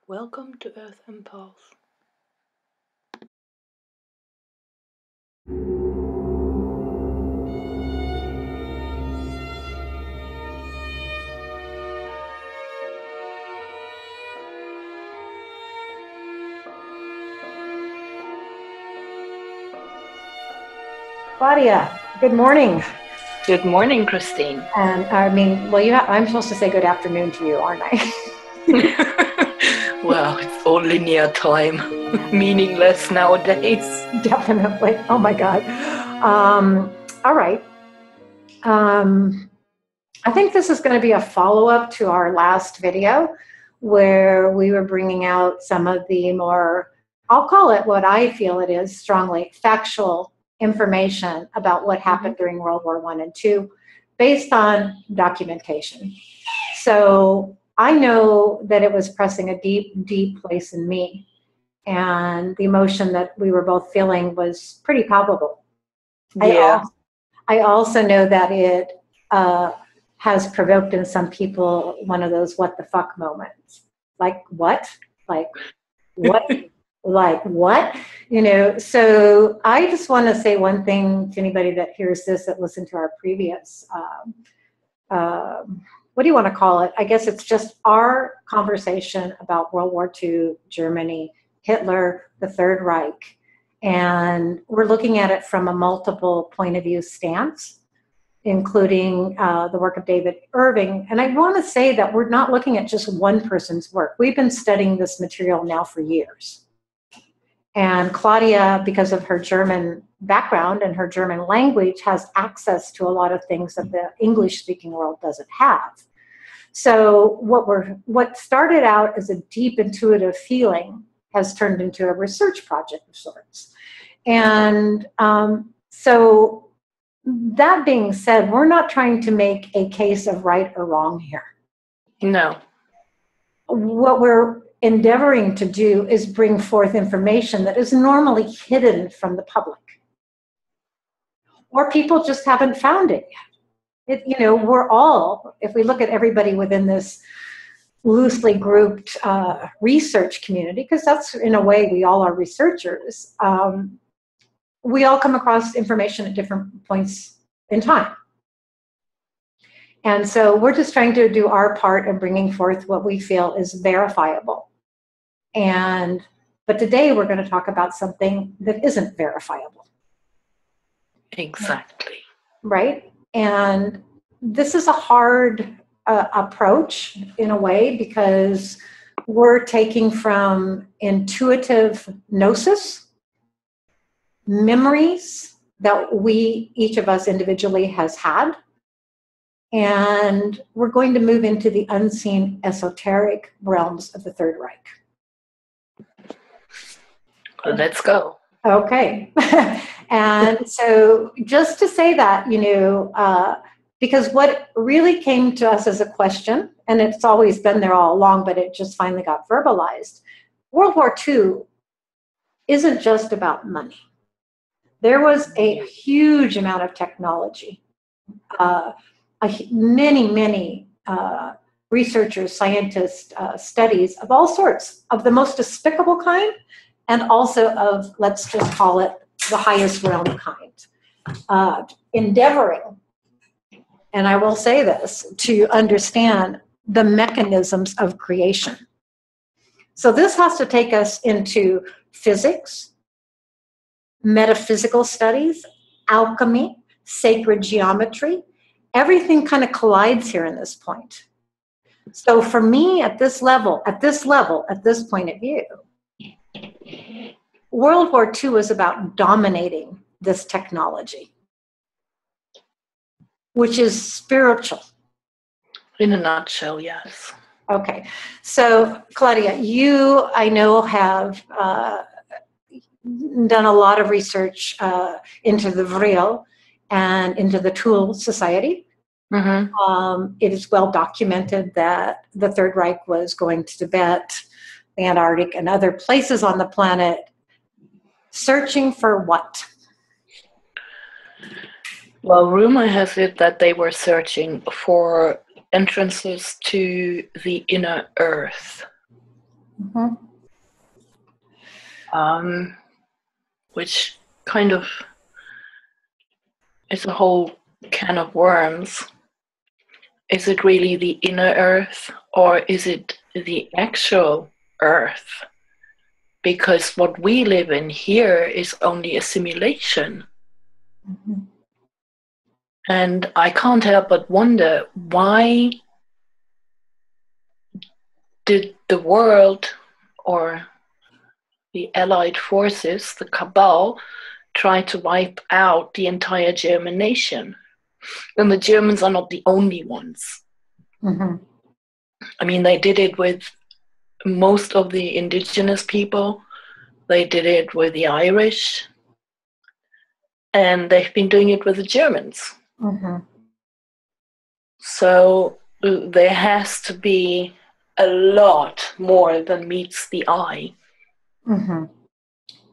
Welcome to Earth Empaths. Claudia, good morning. Good morning, Christine. And I'm supposed to say good afternoon to you, aren't I? Well, it's all linear time, meaningless nowadays. Definitely. Oh my God. All right. I think this is going to be a follow-up to our last video where we were bringing out some of the more, I'll call it what I feel it is strongly, factual information about what happened during World War I and II based on documentation. So I know that it was pressing a deep, deep place in me. And the emotion that we were both feeling was pretty palpable. Yeah. I also know that it has provoked in some people one of those what the fuck moments. Like, what? Like, what? Like, what? You know, so I just want to say one thing to anybody that hears this, that listened to our previous what do you want to call it? I guess it's just our conversation about World War II, Germany, Hitler, the Third Reich. And we're looking at it from a multiple point of view stance, including the work of David Irving. And I want to say that we're not looking at just one person's work. We've been studying this material now for years. And Claudia, because of her German background and her German language, has access to a lot of things that the English-speaking world doesn't have. So what started out as a deep intuitive feeling has turned into a research project of sorts. And so that being said, we're not trying to make a case of right or wrong here. No. What we're endeavoring to do is bring forth information that is normally hidden from the public, or people just haven't found it yet. We're all, if we look at everybody within this loosely grouped research community, because that's in a way we all are researchers, we all come across information at different points in time. And so we're just trying to do our part in bringing forth what we feel is verifiable. But today we're going to talk about something that isn't verifiable. Exactly. Right? And this is a hard approach in a way, because we're taking from intuitive gnosis, memories that each of us individually has had, and we're going to move into the unseen esoteric realms of the Third Reich. Let's go. Okay. And so just to say that, because what really came to us as a question, and it's always been there all along, but it just finally got verbalized, World War II isn't just about money. There was a huge amount of technology. Many researchers, scientists, studies of all sorts, of the most despicable kind, and also of, let's just call it, the highest realm kind, endeavoring, and I will say this, to understand the mechanisms of creation. So this has to take us into physics, metaphysical studies, alchemy, sacred geometry. Everything kind of collides here in this point. So for me, at this point of view, World War II was about dominating this technology, which is spiritual. In a nutshell, yes. Okay. So, Claudia, you, I know, have done a lot of research into the WWII and into the Tool Society. Mm-hmm. It is well documented that the Third Reich was going to Tibet, the Antarctic, and other places on the planet, searching for what? Well, rumor has it that they were searching for entrances to the inner earth. Mm-hmm. Which kind of is a whole can of worms. Is it really the inner earth, or is it the actual earth? Because what we live in here is only a simulation. Mm-hmm. And I can't help but wonder, why did the world, or the Allied forces, the cabal, try to wipe out the entire German nation? And the Germans are not the only ones. Mm-hmm. I mean, they did it with most of the indigenous people. They did it with the Irish. And they've been doing it with the Germans. Mm-hmm. So there has to be a lot more than meets the eye. Mm-hmm.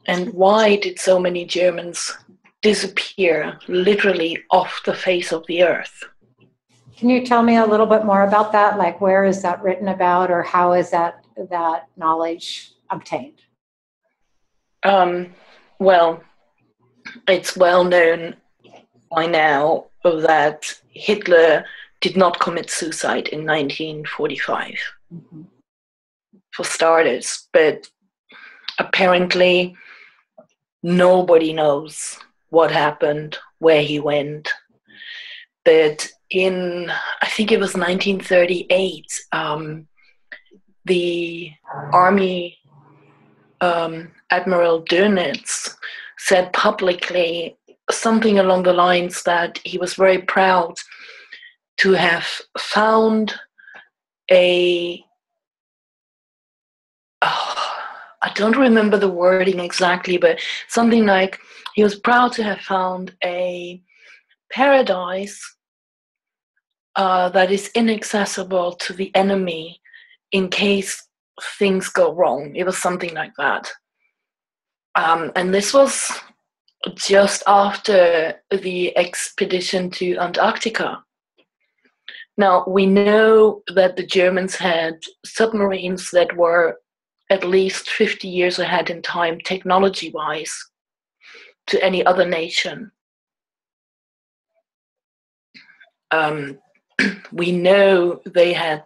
And why did so many Germans disappear literally off the face of the earth? Can you tell me a little bit more about that? Like, where is that written about, or how is that knowledge obtained? Well, it's well known by now that Hitler did not commit suicide in 1945, Mm-hmm. for starters, but apparently nobody knows what happened, where he went. But in, I think it was 1938, the army Admiral Dönitz said publicly something along the lines that he was very proud to have found a, I don't remember the wording exactly, but something like he was proud to have found a paradise that is inaccessible to the enemy in case things go wrong. It was something like that. And this was just after the expedition to Antarctica. Now, we know that the Germans had submarines that were at least 50 years ahead in time, technology-wise, to any other nation. We know they had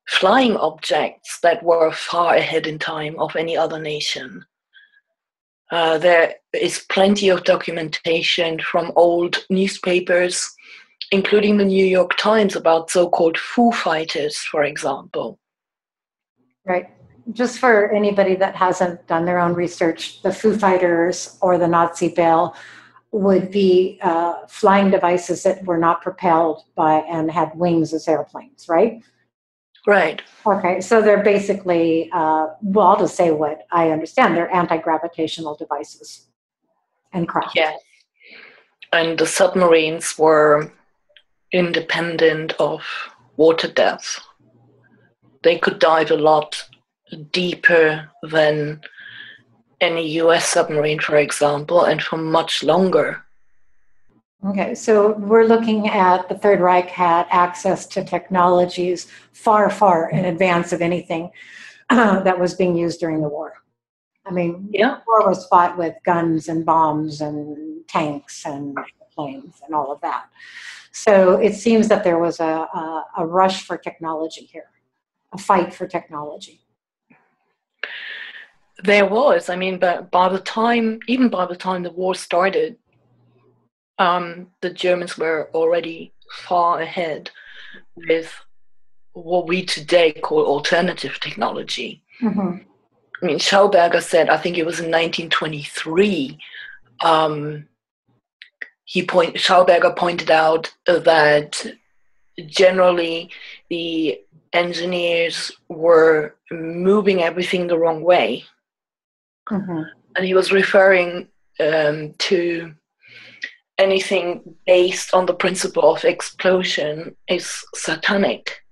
flying objects that were far ahead in time of any other nation. There is plenty of documentation from old newspapers, including the New York Times, about so-called Foo Fighters, for example. Right. Just for anybody that hasn't done their own research, the Foo Fighters or the Nazi Bell would be flying devices that were not propelled by and had wings as airplanes, right? Right. Okay, so they're basically, well, I'll just say what I understand. They're anti-gravitational devices and craft. Yes. And the submarines were independent of water depth. They could dive a lot deeper than any US submarine, for example, and for much longer. Okay, so we're looking at the Third Reich had access to technologies far, far in advance of anything that was being used during the war. I mean, Yeah. the war was fought with guns and bombs and tanks and planes and all of that. So it seems that there was a rush for technology here, a fight for technology. There was. I mean, but even by the time the war started, the Germans were already far ahead with what we today call alternative technology. Mm-hmm. I mean, Schauberger said, I think it was in 1923, Schauberger pointed out that generally the engineers were moving everything the wrong way. Mm-hmm. And he was referring to anything based on the principle of explosion is satanic,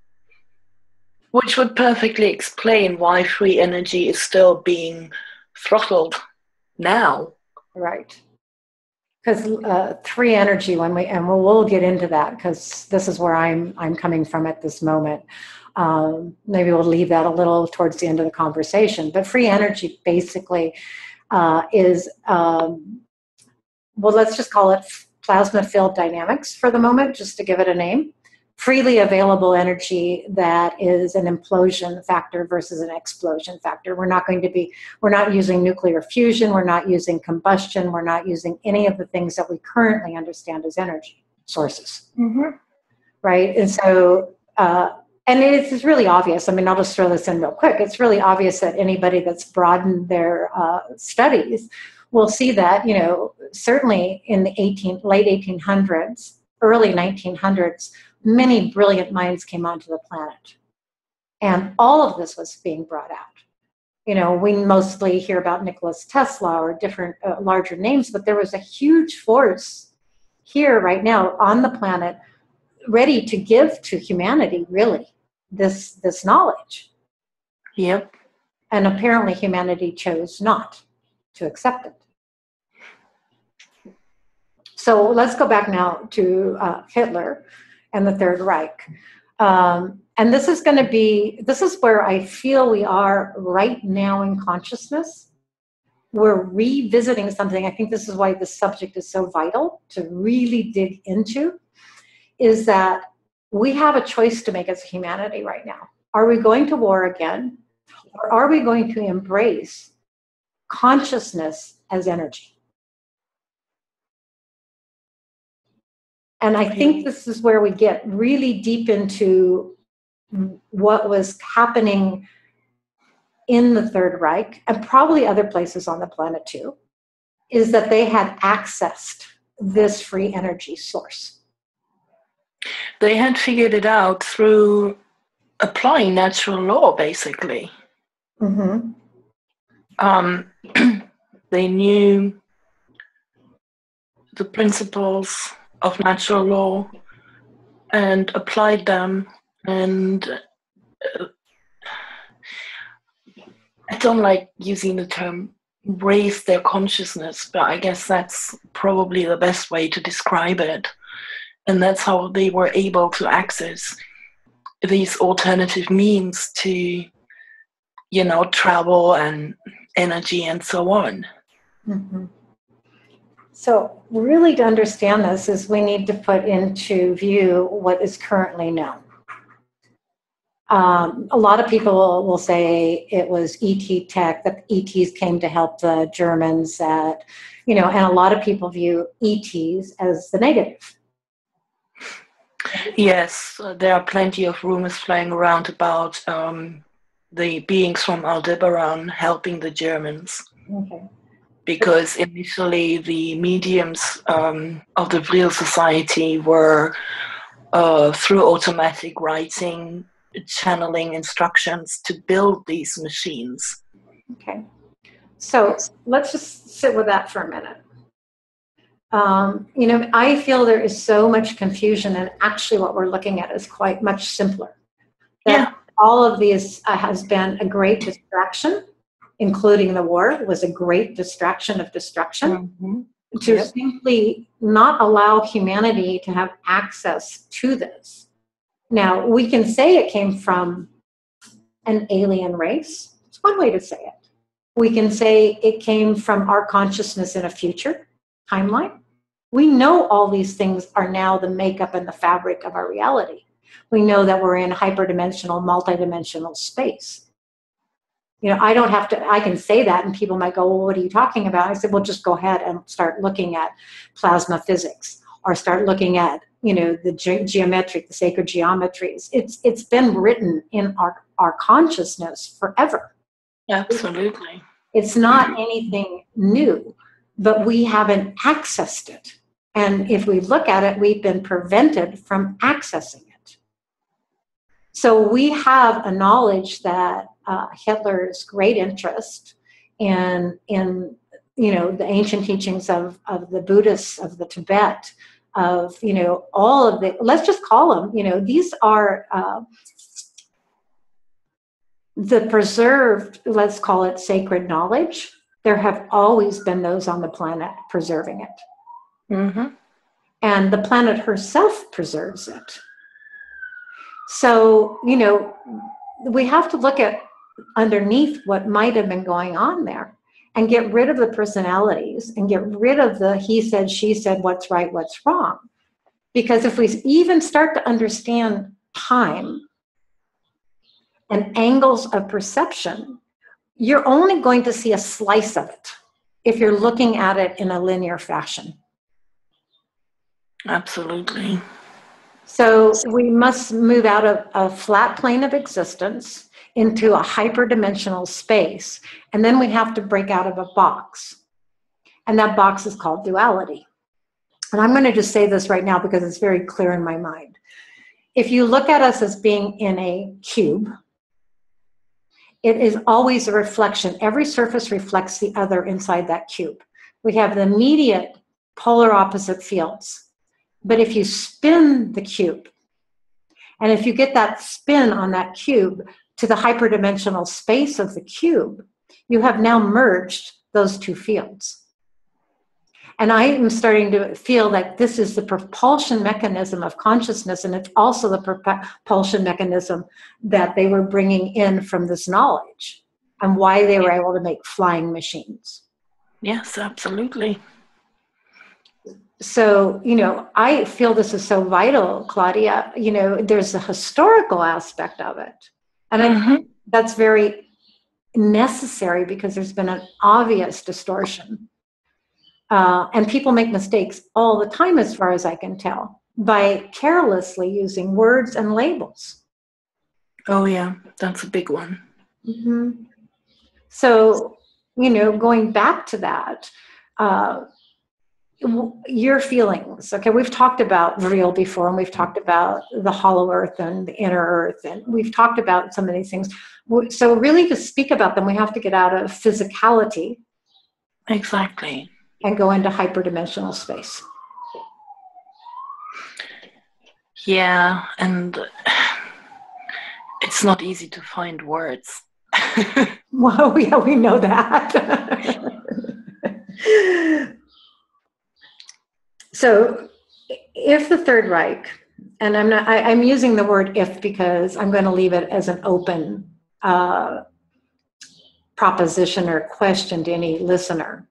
which would perfectly explain why free energy is still being throttled now. Right. Because free energy, we'll get into that because this is where I'm coming from at this moment. Maybe we'll leave that a little towards the end of the conversation. But free energy basically is, well, let's just call it plasma field dynamics for the moment, just to give it a name. Freely available energy that is an implosion factor versus an explosion factor. We're not using nuclear fusion, we're not using combustion, we're not using any of the things that we currently understand as energy sources. Mm-hmm. Right? And so, and it's really obvious. I mean, I'll just throw this in real quick. It's really obvious that anybody that's broadened their studies will see that, certainly in the late 1800s, early 1900s, many brilliant minds came onto the planet. And all of this was being brought out. We mostly hear about Nikola Tesla or different larger names, but there was a huge force here right now on the planet ready to give to humanity, really, this knowledge. Yep. And apparently humanity chose not to accept it. So let's go back now to Hitler and the Third Reich. And this is where I feel we are right now in consciousness. We're revisiting something. I think this is why this subject is so vital to really dig into, is that we have a choice to make as humanity right now. Are we going to war again? Or are we going to embrace consciousness as energy? And I think this is where we get really deep into what was happening in the Third Reich, and probably other places on the planet too, is that they had accessed this free energy source. They had figured it out through applying natural law, basically. Mm-hmm. They knew the principles of natural law and applied them, and I don't like using the term raise their consciousness, but I guess that's probably the best way to describe it. And that's how they were able to access these alternative means to, travel and energy and so on. Mm-hmm. So really to understand this is we need to put into view what is currently known. A lot of people will say it was ET tech, that ETs came to help the Germans, that, and a lot of people view ETs as the negative. Yes, there are plenty of rumors flying around about the beings from Aldebaran helping the Germans. Okay. Because initially the mediums of the Vril Society were through automatic writing, channeling instructions to build these machines. Okay. So let's just sit with that for a minute. I feel there is so much confusion, and actually what we're looking at is quite much simpler. That all of these has been a great distraction, including the war, was a great distraction of destruction, to simply not allow humanity to have access to this. Now, we can say it came from an alien race. It's one way to say it. We can say it came from our consciousness in a future timeline. We know all these things are now the makeup and the fabric of our reality. We know that we're in hyperdimensional, multidimensional space. I can say that and people might go, well, what are you talking about? I said, well, just go ahead and start looking at plasma physics, or start looking at, the geometric, the sacred geometries. It's been written in our consciousness forever. Absolutely. It's not anything new, but we haven't accessed it. And if we look at it, we've been prevented from accessing it. So we have a knowledge that Hitler's great interest in the ancient teachings of the Buddhists, of the Tibet, of, all of the, let's just call them, these are the preserved, let's call it sacred knowledge. There have always been those on the planet preserving it. Mm-hmm. And the planet herself preserves it. So, we have to look at underneath what might have been going on there and get rid of the personalities and get rid of the he said, she said, what's right, what's wrong. Because if we even start to understand time and angles of perception, you're only going to see a slice of it if you're looking at it in a linear fashion. Absolutely. So we must move out of a flat plane of existence into a hyperdimensional space. And then we have to break out of a box. And that box is called duality. And I'm going to just say this right now because it's very clear in my mind. If you look at us as being in a cube, it is always a reflection. Every surface reflects the other inside that cube. We have the immediate polar opposite fields. But if you spin the cube, and if you get that spin on that cube to the hyperdimensional space of the cube, you have now merged those two fields. And I am starting to feel that this is the propulsion mechanism of consciousness, and it's also the propulsion mechanism that they were bringing in from this knowledge and why they were able to make flying machines. Yes, absolutely. So, I feel this is so vital, Claudia. There's a historical aspect of it. And I think that's very necessary because there's been an obvious distortion. And people make mistakes all the time, as far as I can tell, by carelessly using words and labels. Oh, yeah, that's a big one. Mm-hmm. So, going back to that, your feelings. Okay, we've talked about real before, and we've talked about the hollow earth and the inner earth, and we've talked about some of these things. So really, to speak about them, we have to get out of physicality. Exactly. And go into hyperdimensional space. Yeah, and it's not easy to find words. Well, yeah, we know that. So, if the Third Reich, and I'm using the word if because I'm going to leave it as an open proposition or question to any listener,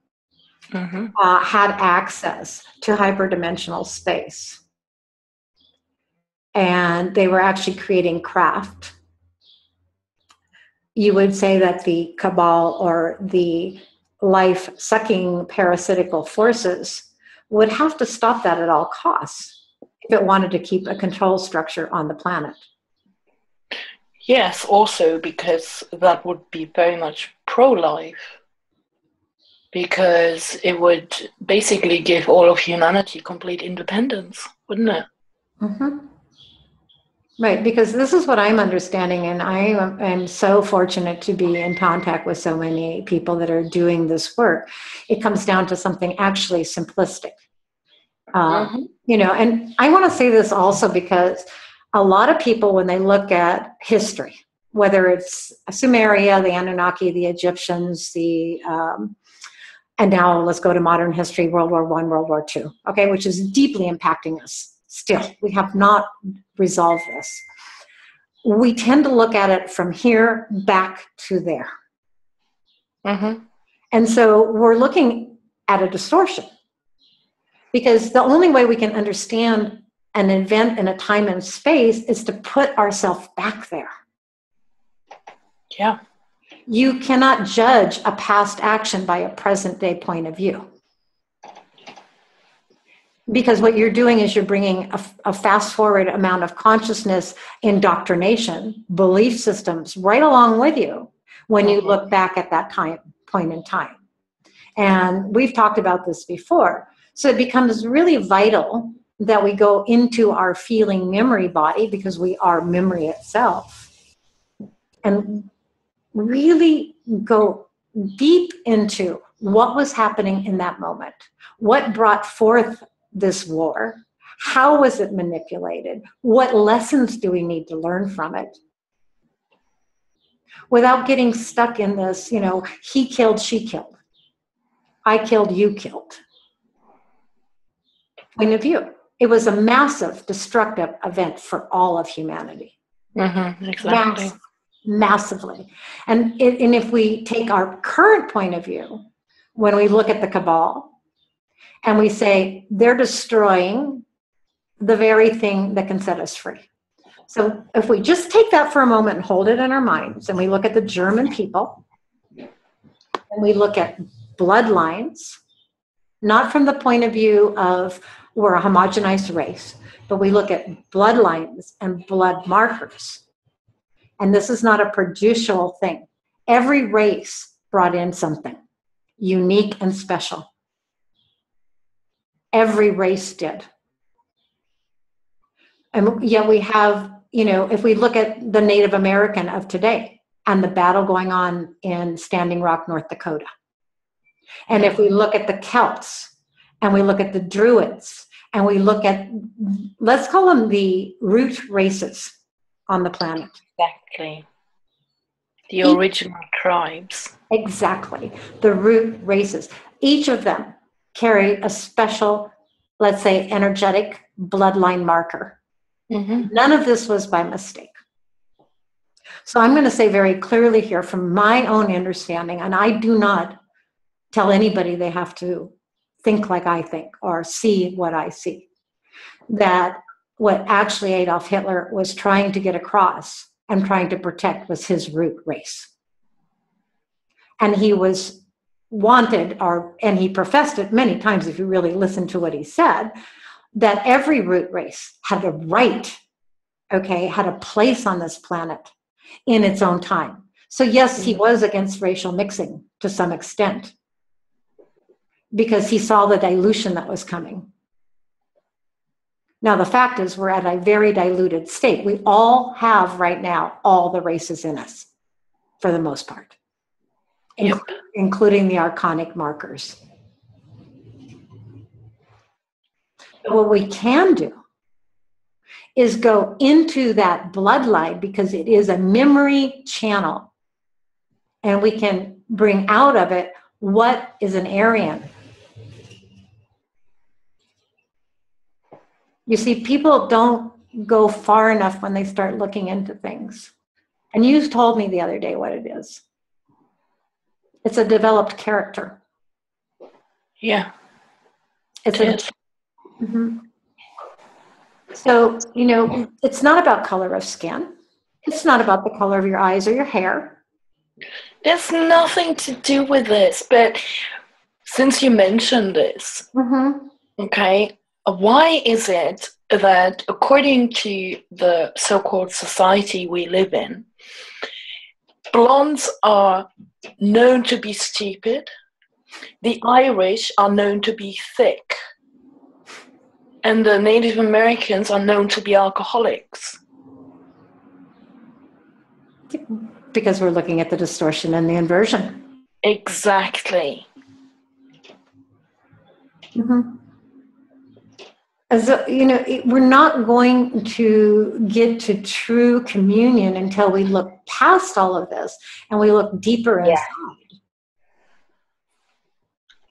had access to hyperdimensional space. And they were actually creating craft. You would say that the cabal or the life-sucking parasitical forces would have to stop that at all costs if it wanted to keep a control structure on the planet. Yes, also because that would be very much pro-life. Because it would basically give all of humanity complete independence, wouldn't it? Mm-hmm. Right, because this is what I'm understanding, and I am so fortunate to be in contact with so many people that are doing this work. It comes down to something actually simplistic. And I want to say this also because a lot of people, when they look at history, whether it's Sumeria, the Anunnaki, the Egyptians, and now let's go to modern history, World War I, World War II, okay, which is deeply impacting us still. We have not resolved this. We tend to look at it from here back to there. And so we're looking at a distortion because the only way we can understand an event in a time and space is to put ourselves back there. Yeah. You cannot judge a past action by a present day point of view. Because what you're doing is you're bringing a fast forward amount of consciousness, indoctrination, belief systems right along with you when you look back at that point in time. And we've talked about this before. So it becomes really vital that we go into our feeling memory body because we are memory itself. And really go deep into what was happening in that moment. What brought forth this war? How was it manipulated? What lessons do we need to learn from it? Without getting stuck in this, he killed, she killed. I killed, you killed. Point of view. It was a massive destructive event for all of humanity. Exactly. Massively. And if we take our current point of view, when we look at the cabal and we say they're destroying the very thing that can set us free. So if we just take that for a moment and hold it in our minds, and we look at the German people, and we look at bloodlines, not from the point of view of we're a homogenized race, but we look at bloodlines and blood markers. And this is not a prejudicial thing. Every race brought in something unique and special. Every race did. And yet we have, if we look at the Native American of today and the battle going on in Standing Rock, North Dakota, and if we look at the Celts and we look at the Druids and we look at, let's call them the root races on the planet. Exactly. The original tribes. Exactly. The root races. Each of them carry a special, let's say, energetic bloodline marker. None of this was by mistake. So I'm going to say very clearly here from my own understanding, and I do not tell anybody they have to think like I think or see what I see, that what actually Adolf Hitler was trying to get across and trying to protect was his root race. And he was wanted, and he professed it many times if you really listen to what he said, that every root race had a right, had a place on this planet in its own time. So yes, he was against racial mixing to some extent because he saw the dilution that was coming. Now, the fact is we're at a very diluted state. We all have right now all the races in us for the most part, including the archonic markers. What we can do is go into that bloodline because it is a memory channel. And we can bring out of it what is an Aryan. You see, people don't go far enough when they start looking into things. And you told me the other day what it is. It's a developed character. Yeah. So, it's not about color of skin. It's not about the color of your eyes or your hair. There's nothing to do with this, but since you mentioned this, why is it that according to the so-called society we live in, blondes are known to be stupid, the Irish are known to be thick, and the Native Americans are known to be alcoholics? Because we're looking at the distortion and the inversion. Exactly. As we're not going to get to true communion until we look past all of this and we look deeper inside.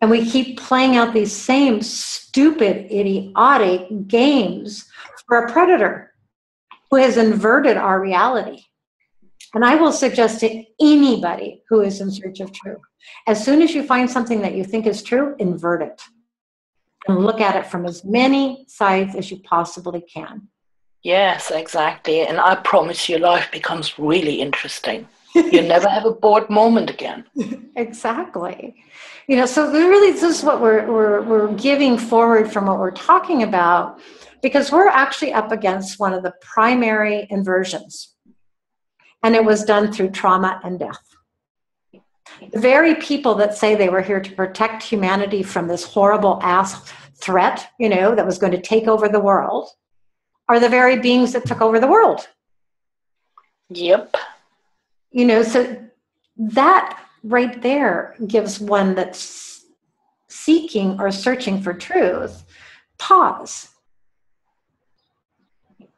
And we keep playing out these same stupid, idiotic games for a predator who has inverted our reality. And I will suggest to anybody who is in search of truth, as soon as you find something that you think is true, invert it. And look at it from as many sides as you possibly can. Yes, exactly. And I promise you, life becomes really interesting. You never have a bored moment again. Exactly. So really this is what we're giving forward from what we're talking about, because we're actually up against one of the primary inversions. And it was done through trauma and death. The very people that say they were here to protect humanity from this horrible ass threat, that was going to take over the world, are the very beings that took over the world. Yep. So that right there gives one that's seeking or searching for truth pause.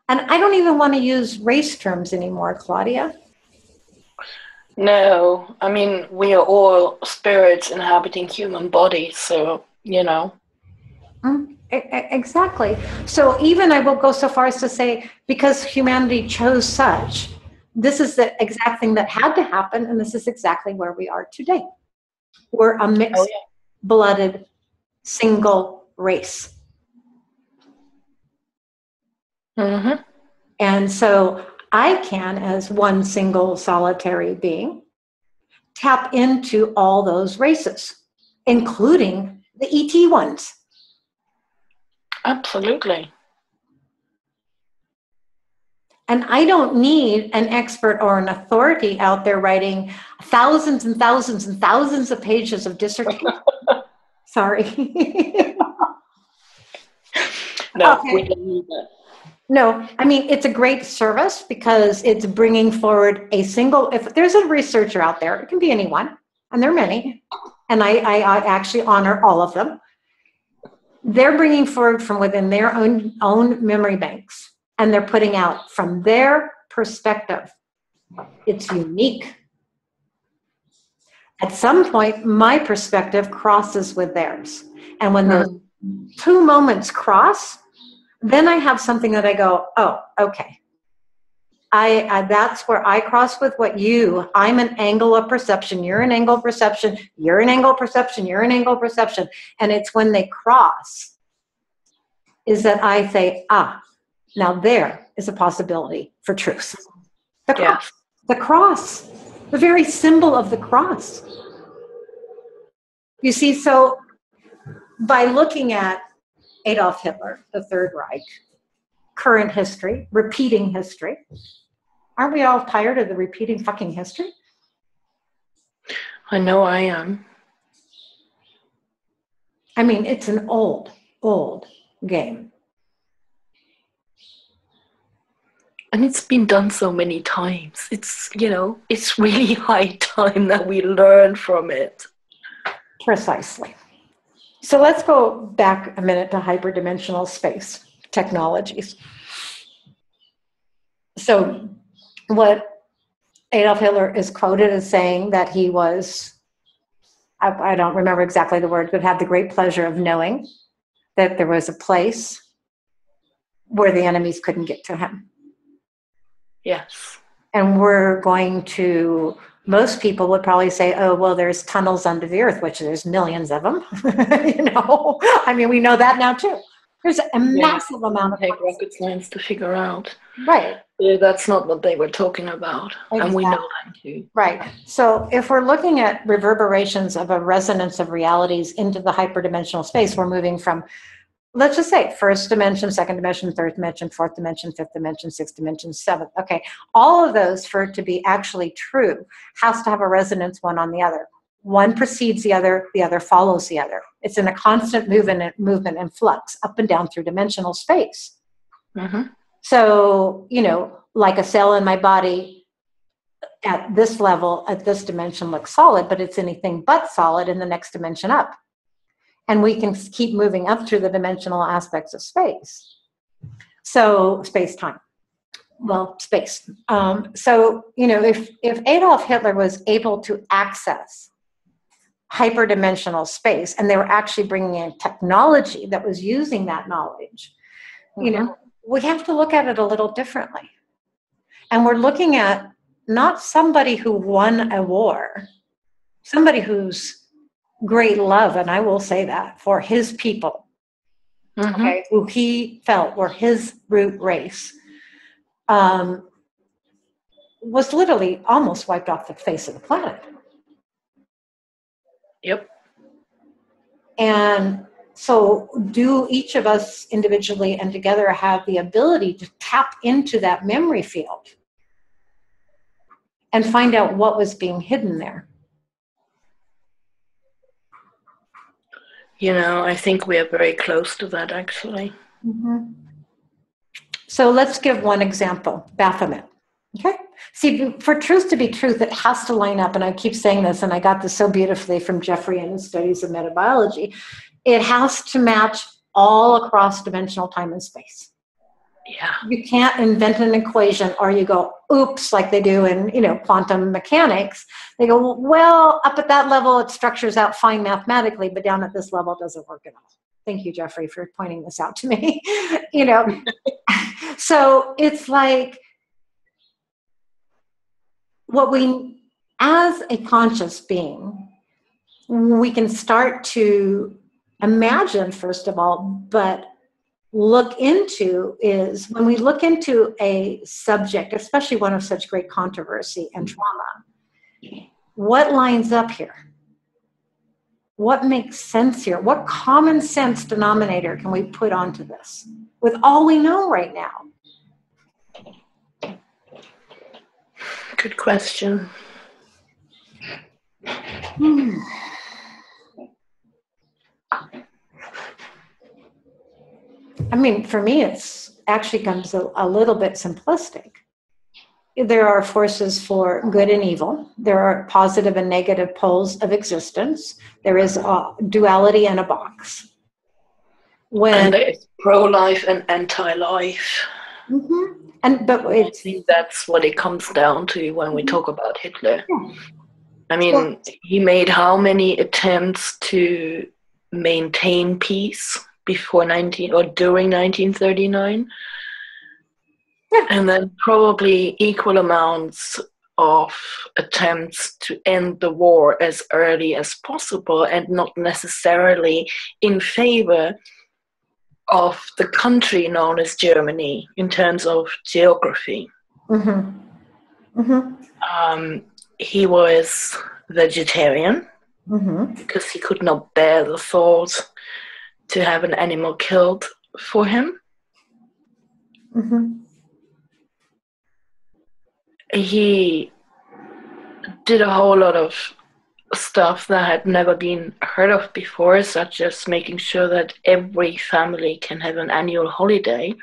And I don't even want to use race terms anymore, Claudia. No, I mean, we are all spirits inhabiting human bodies, so, Exactly. So even I will go so far as to say, because humanity chose such, this is the exact thing that had to happen, and this is exactly where we are today. We're a Oh, mixed-blooded, single race. Mm-hmm. And so I can, as one single solitary being, tap into all those races, including the ET ones. Absolutely. And I don't need an expert or an authority out there writing thousands and thousands and thousands of pages of dissertation. Sorry. No, Okay. we don't need that. No, I mean, it's a great service because it's bringing forward a single, if there's a researcher out there, it can be anyone, and there are many, and I actually honor all of them. They're bringing forward from within their own memory banks, and they're putting out from their perspective. It's unique. At some point, my perspective crosses with theirs. And when those two moments cross, then I have something that I go, oh, okay. I that's where I cross with what I'm an angle of perception, you're an angle of perception, you're an angle of perception, you're an angle of perception. And it's when they cross is that I say, now there is a possibility for truth. The cross, the cross, the very symbol of the cross. You see, so by looking at Adolf Hitler, the Third Reich, current history, repeating history, aren't we all tired of the repeating fucking history? I know I am. I mean, it's an old game. And it's been done so many times. It's, it's really high time that we learn from it. Precisely. So let's go back a minute to hyperdimensional space technologies. So what Adolf Hitler is quoted as saying that he was, I don't remember exactly the words, but had the great pleasure of knowing that there was a place where the enemies couldn't get to him. Yes. And we're going to, most people would probably say, oh, well, there's tunnels under the earth, which there's millions of them. I mean, we know that now too. There's a massive amount of take rocket science to figure out. Right. That's not what they were talking about. Exactly. And we know that too. Right. So if we're looking at reverberations of a resonance of realities into the hyperdimensional space, we're moving from, let's just say, first dimension, second dimension, third dimension, fourth dimension, fifth dimension, sixth dimension, seventh. Okay. All of those, for it to be actually true, has to have a resonance one on the other. One precedes the other follows the other. It's in a constant movement and flux up and down through dimensional space. Mm-hmm. So, like a cell in my body at this level, at this dimension looks solid, but it's anything but solid in the next dimension up. And we can keep moving up through the dimensional aspects of space. So space-time. Well, space. So, if Adolf Hitler was able to access hyperdimensional space, and they were actually bringing in technology that was using that knowledge, we have to look at it a little differently. And we're looking at not somebody who won a war, somebody who's great love, and I will say that, for his people, okay, who he felt were his root race, was literally almost wiped off the face of the planet. Yep. And so do each of us individually and together have the ability to tap into that memory field and find out what was being hidden there? I think we are very close to that, actually. Mm-hmm. So let's give one example, Baphomet. Okay. See, for truth to be truth, it has to line up. And I keep saying this, and I got this so beautifully from Jeffrey and his studies of metabiology. It has to match all across dimensional time and space. Yeah. You can't invent an equation or you go, oops, like they do in, quantum mechanics. They go, well, up at that level, it structures out fine mathematically, but down at this level, it doesn't work at all. Thank you, Jeffrey, for pointing this out to me. You know, so it's like what we, as a conscious being, we can start to imagine, first of all, but look into is when we look into a subject, especially one of such great controversy and trauma, what lines up here? What makes sense here? What common sense denominator can we put onto this with all we know right now? Good question. I mean, for me, it's actually comes a little bit simplistic. There are forces for good and evil. There are positive and negative poles of existence. There is a duality in a box. And there's pro-life and anti-life. Mm-hmm. But I think that's what it comes down to when we talk about Hitler. Yeah. I mean, he made how many attempts to maintain peace before during 1939? Yeah. And then probably equal amounts of attempts to end the war as early as possible, and not necessarily in favor of the country known as Germany in terms of geography. Mm-hmm. Mm-hmm. He was vegetarian because he could not bear the thought to have an animal killed for him. Mm-hmm. He did a whole lot of stuff that had never been heard of before, such as making sure that every family can have an annual holiday.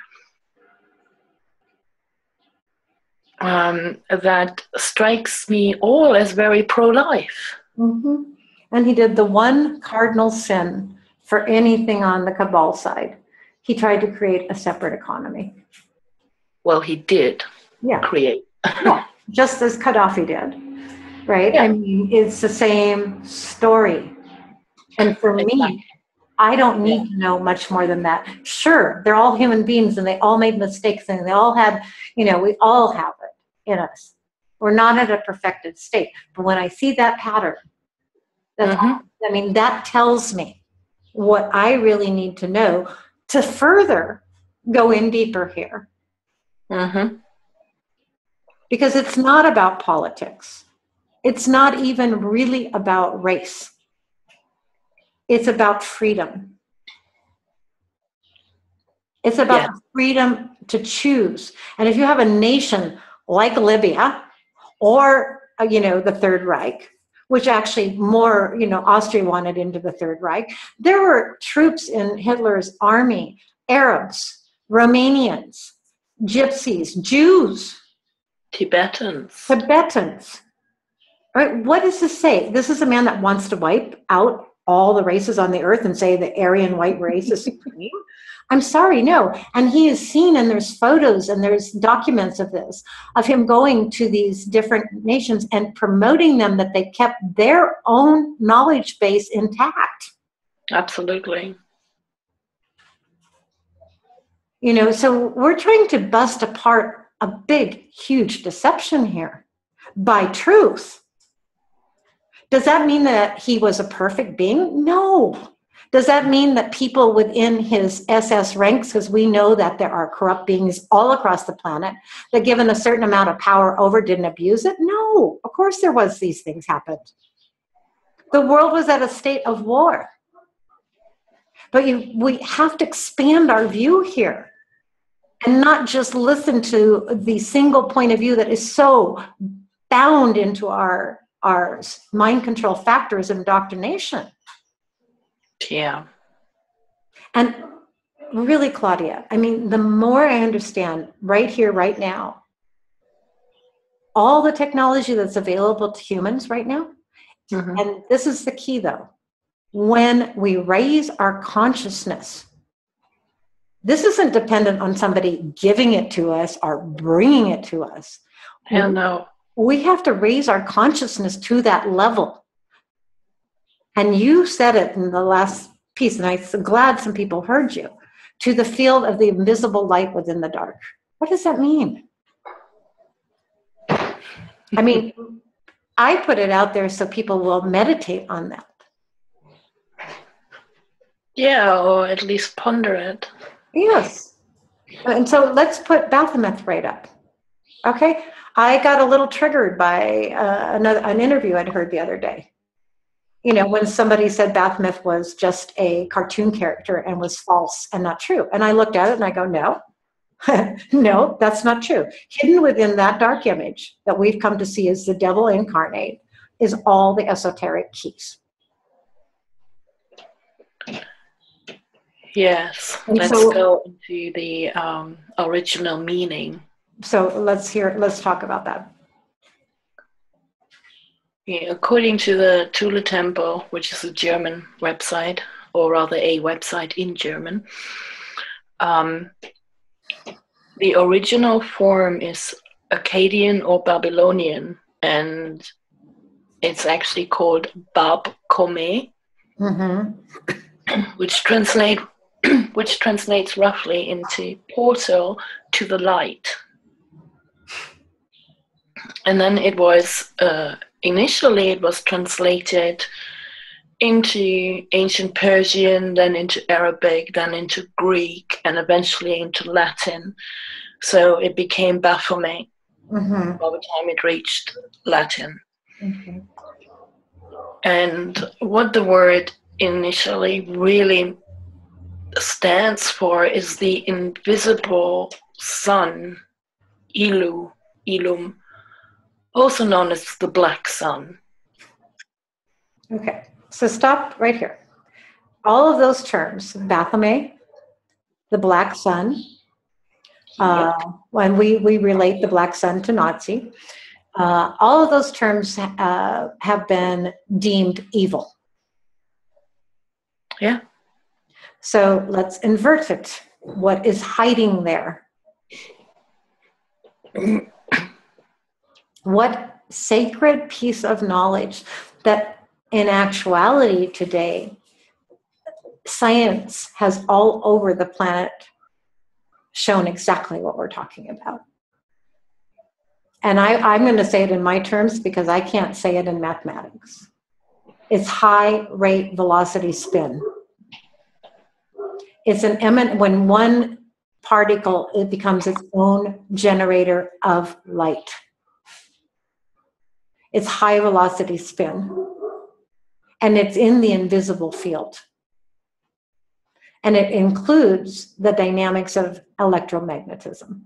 That strikes me all as very pro-life. Mm-hmm. And he did the one cardinal sin for anything on the cabal side. He tried to create a separate economy. Well, he did create. Yeah, just as Gaddafi did, right? Yeah. I mean, it's the same story. And for me, I don't need to know much more than that. Sure, they're all human beings and they all made mistakes and they all had, we all have it in us. We're not at a perfected state. But when I see that pattern, that tells me what I really need to know to further go in deeper here. Mm-hmm. Because it's not about politics. It's not even really about race. It's about freedom. It's about the freedom to choose. And if you have a nation like Libya or, the Third Reich, which actually more, Austria wanted into the Third Reich, there were troops in Hitler's army, Arabs, Romanians, Gypsies, Jews, Tibetans. Right? What does this say? This is a man that wants to wipe out all the races on the earth and say the Aryan white race is supreme? I'm sorry, no. And he is seen, and there's photos and there's documents of this, of him going to these different nations and promoting them that they kept their own knowledge base intact. Absolutely. So we're trying to bust apart a big, huge deception here by truth. Does that mean that he was a perfect being? No. Does that mean that people within his SS ranks, because we know that there are corrupt beings all across the planet, that given a certain amount of power over didn't abuse it? No. Of course there was, these things happened. The world was at a state of war. But we have to expand our view here and not just listen to the single point of view that is so bound into our mind control factors of indoctrination. Yeah. And really, Claudia, the more I understand right here, right now, all the technology that's available to humans right now, and this is the key though, when we raise our consciousness, this isn't dependent on somebody giving it to us or bringing it to us. Hell no. We have to raise our consciousness to that level. And you said it in the last piece, and I'm glad some people heard you, to the field of the invisible light within the dark. What does that mean? I mean, I put it out there so people will meditate on that. Yeah, or at least ponder it. Yes. And so let's put Baphomet right up. Okay. I got a little triggered by an interview I'd heard the other day. You know, when somebody said Baphomet was just a cartoon character and was false and not true. And I looked at it and I go, no, no, that's not true. Hidden within that dark image that we've come to see as the devil incarnate is all the esoteric keys. Yes, And let's so, go into the original meaning. So let's talk about that. Yeah, according to the Thule Temple, which is a German website, or rather a website in German, the original form is Akkadian or Babylonian, and it's actually called Bab Kome, which translates roughly into portal to the light. And then it was initially it was translated into ancient Persian, then into Arabic, then into Greek, and eventually into Latin. So it became Baphomet by the time it reached Latin. And what the word initially really stands for is the invisible sun, Ilum, also known as the black sun. Okay, so stop right here. All of those terms, Baphomet, the black sun, when we relate the black sun to Nazi, all of those terms have been deemed evil. Yeah. So let's invert it. What is hiding there? What sacred piece of knowledge that in actuality today, science has all over the planet shown exactly what we're talking about. And I'm going to say it in my terms because I can't say it in mathematics. It's high rate velocity spin. It's when one particle, it becomes its own generator of light. It's high velocity spin. And it's in the invisible field. And it includes the dynamics of electromagnetism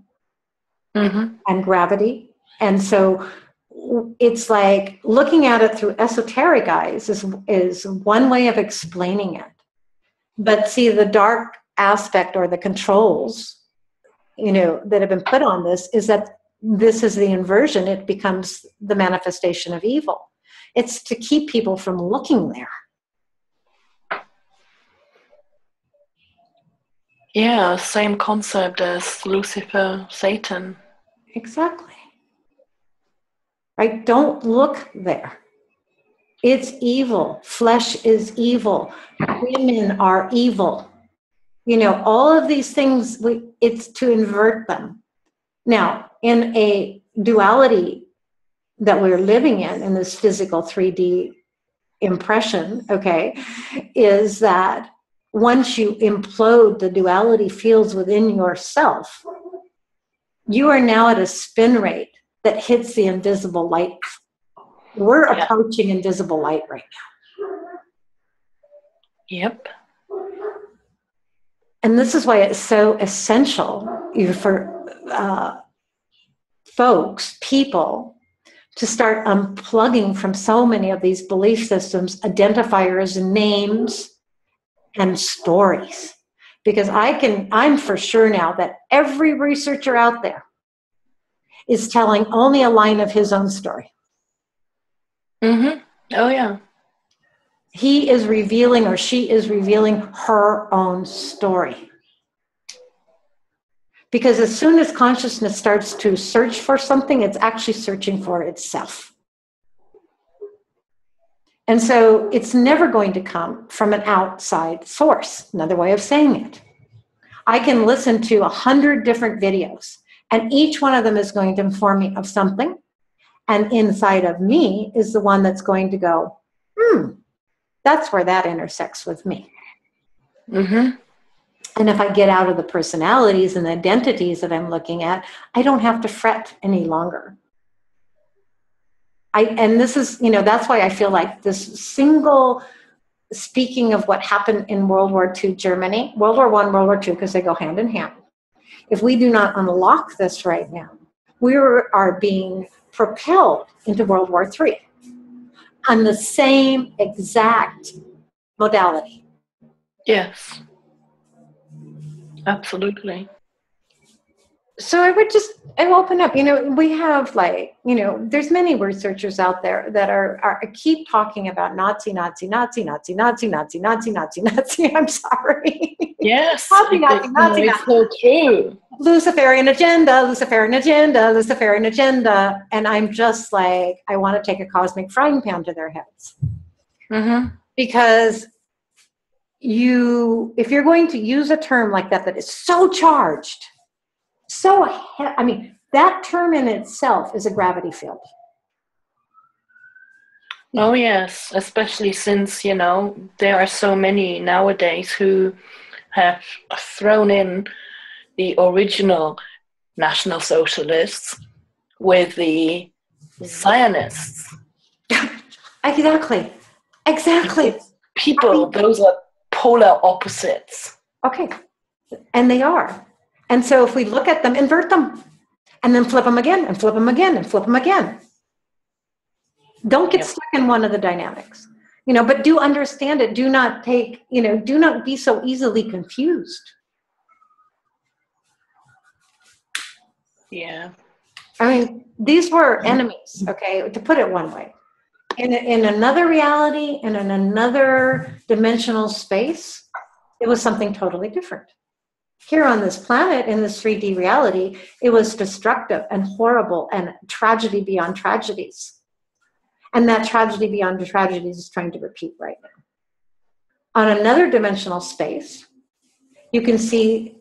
and gravity. And so it's like looking at it through esoteric eyes is one way of explaining it. But see, the dark aspect or the controls, that have been put on this is that this is the inversion. It becomes the manifestation of evil. It's to keep people from looking there. Yeah, same concept as Lucifer, Satan. Exactly. Right? Don't look there. It's evil. Flesh is evil. Women are evil. All of these things, it's to invert them. Now, in a duality that we're living in this physical 3D impression, okay, is that once you implode the duality fields within yourself, you are now at a spin rate that hits the invisible light. We're approaching invisible light right now. Yep. And this is why it's so essential for people to start unplugging from so many of these belief systems, identifiers, names, and stories. Because I'm for sure now that every researcher out there is telling only a line of his own story. Oh, yeah. He is revealing or she is revealing her own story. Because as soon as consciousness starts to search for something, it's actually searching for itself. And so it's never going to come from an outside source. Another way of saying it. I can listen to 100 different videos, and each one of them is going to inform me of something. And inside of me is the one that's going to go, that's where that intersects with me. Mm-hmm. And if I get out of the personalities and the identities that I'm looking at, I don't have to fret any longer. And this is, that's why I feel like this single speaking of what happened in World War II Germany, World War I, World War II, because they go hand in hand. If we do not unlock this right now, we are being propelled into World War III on the same exact modality. Yes. Absolutely. So I open up, we have there's many researchers out there that are keep talking about Nazi, Nazi, Nazi, Nazi, Nazi, Nazi, Nazi, Nazi, Nazi, I'm sorry. Yes. Nazi, Nazi, Nazi, it's so true. Luciferian agenda, Luciferian agenda, Luciferian agenda. And I'm just like, I want to take a cosmic frying pan to their heads. Mm-hmm. Because if you're going to use a term like that is so charged, that term in itself is a gravity field. Oh, yes, especially since, there are so many nowadays who have thrown in the original National Socialists with the Zionists. Exactly. Those are polar opposites. Okay. And they are. And so if we look at them, invert them, and then flip them again, and flip them again, and flip them again. Don't get stuck in one of the dynamics, but do understand it. Do not do not be so easily confused. Yeah. These were enemies, okay, to put it one way. In another reality and in another dimensional space, it was something totally different. Here on this planet, in this 3D reality, it was destructive and horrible and tragedy beyond tragedies. And that tragedy beyond tragedies is trying to repeat right now. On another dimensional space, you can see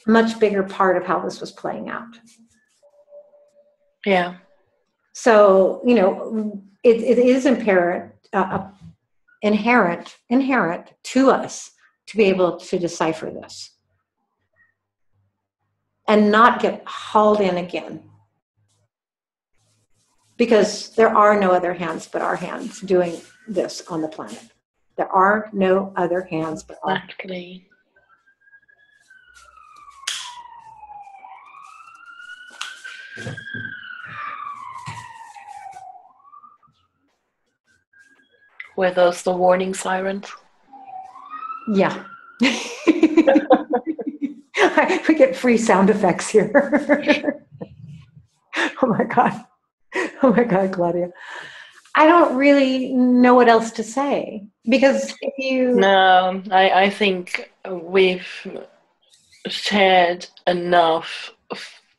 a much bigger part of how this was playing out. Yeah. So, it is inherent to us to be able to decipher this and not get hauled in again. Because there are no other hands but our hands doing this on the planet. There are no other hands but our hands. Exactly. Were those the warning sirens? Yeah. We get free sound effects here. Oh my God, Claudia. I don't really know what else to say, because if you... No, I think we've shared enough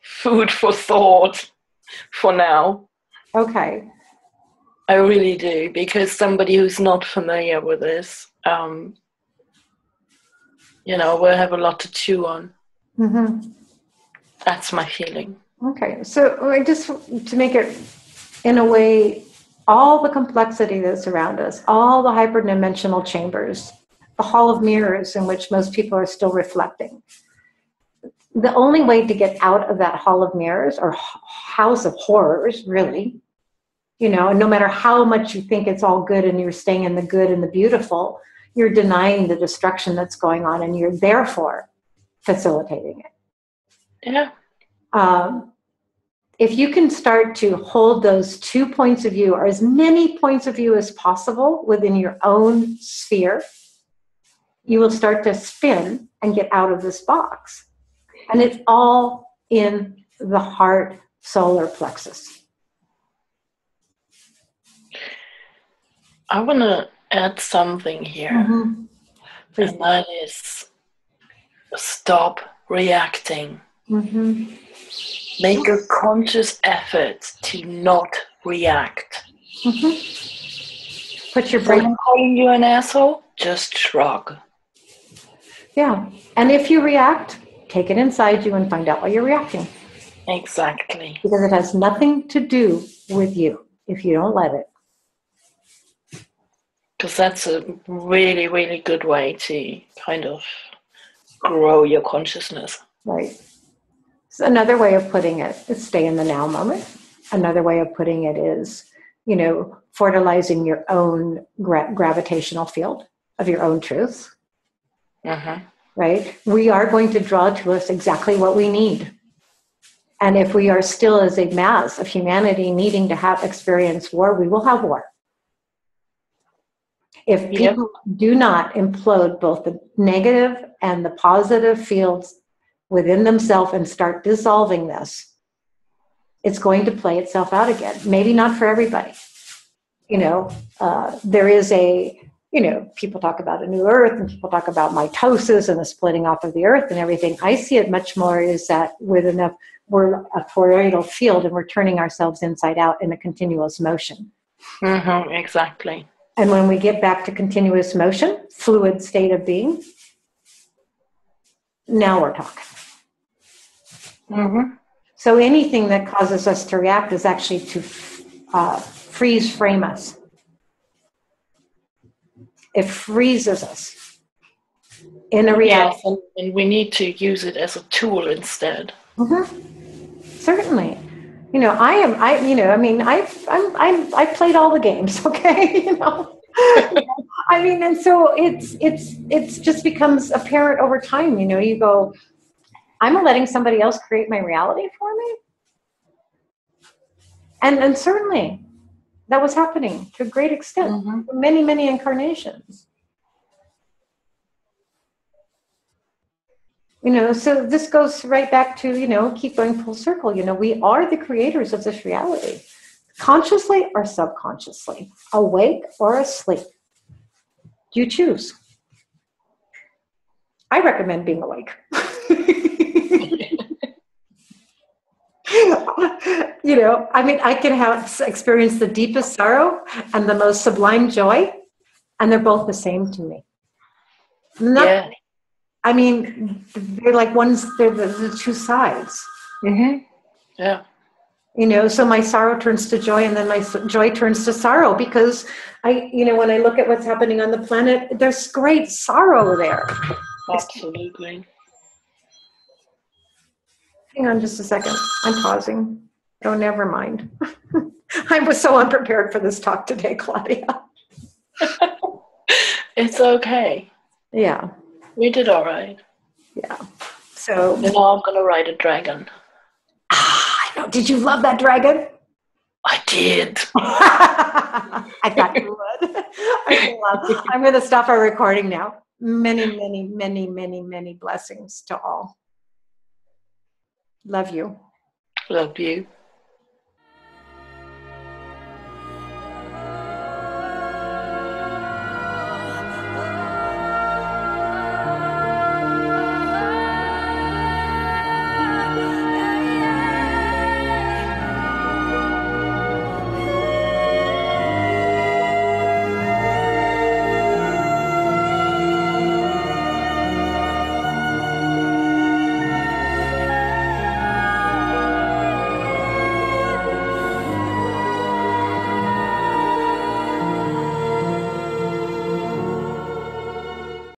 food for thought for now. Okay. I really do, because somebody who's not familiar with this, will have a lot to chew on. Mm-hmm. That's my feeling. Okay, so I just, to make it, in a way, all the complexity that's around us, all the hyperdimensional chambers, the hall of mirrors in which most people are still reflecting. The only way to get out of that hall of mirrors, or house of horrors, really, no matter how much you think it's all good and you're staying in the good and the beautiful, you're denying the destruction that's going on, and you're therefore facilitating it. Yeah. If you can start to hold those 2 points of view, or as many points of view as possible within your own sphere, you will start to spin and get out of this box. And it's all in the heart solar plexus. I want to add something here. Mm-hmm. Please. And that is, stop reacting. Mm-hmm. Make a conscious effort to not react. Mm-hmm. Put your brain. Someone calling you an asshole, just shrug. Yeah. And if you react, take it inside you and find out why you're reacting. Exactly. Because it has nothing to do with you if you don't let it. Because that's a really, really good way to kind of grow your consciousness. Right. So another way of putting it is stay in the now moment. Another way of putting it is, fertilizing your own gravitational field of your own truth. Uh-huh. Right? We are going to draw to us exactly what we need. And if we are still as a mass of humanity needing to have experience war, we will have war. If people do not implode both the negative and the positive fields within themselves and start dissolving this, it's going to play itself out again. Maybe not for everybody. There is people talk about a new earth and people talk about mitosis and the splitting off of the earth and everything. I see it much more is that we're a toroidal field and we're turning ourselves inside out in a continuous motion. Mm-hmm, exactly. And when we get back to continuous motion, fluid state of being, now we're talking. Mm-hmm. So anything that causes us to react is actually to freeze frame us. It freezes us in a reality. Yes, and we need to use it as a tool instead. Mm-hmm. Certainly. I played all the games, okay? And so it's just becomes apparent over time, you go, I'm letting somebody else create my reality for me. And certainly that was happening to a great extent for many, many incarnations. So this goes right back to, keep going full circle. We are the creators of this reality, consciously or subconsciously, awake or asleep. Do you choose? I recommend being awake. I can experience the deepest sorrow and the most sublime joy, and they're both the same to me. They're like they're the two sides. Mm-hmm. Yeah. So my sorrow turns to joy and then my joy turns to sorrow because when I look at what's happening on the planet, there's great sorrow there. Absolutely. Hang on just a second. I'm pausing. Oh, never mind. I was so unprepared for this talk today, Claudia. It's okay. Yeah. We did all right. Yeah. So. And now I'm going to ride a dragon. I know. Did you love that dragon? I did. I thought you would. I'm going to stop our recording now. Many, many, many, many, many blessings to all. Love you. Love you.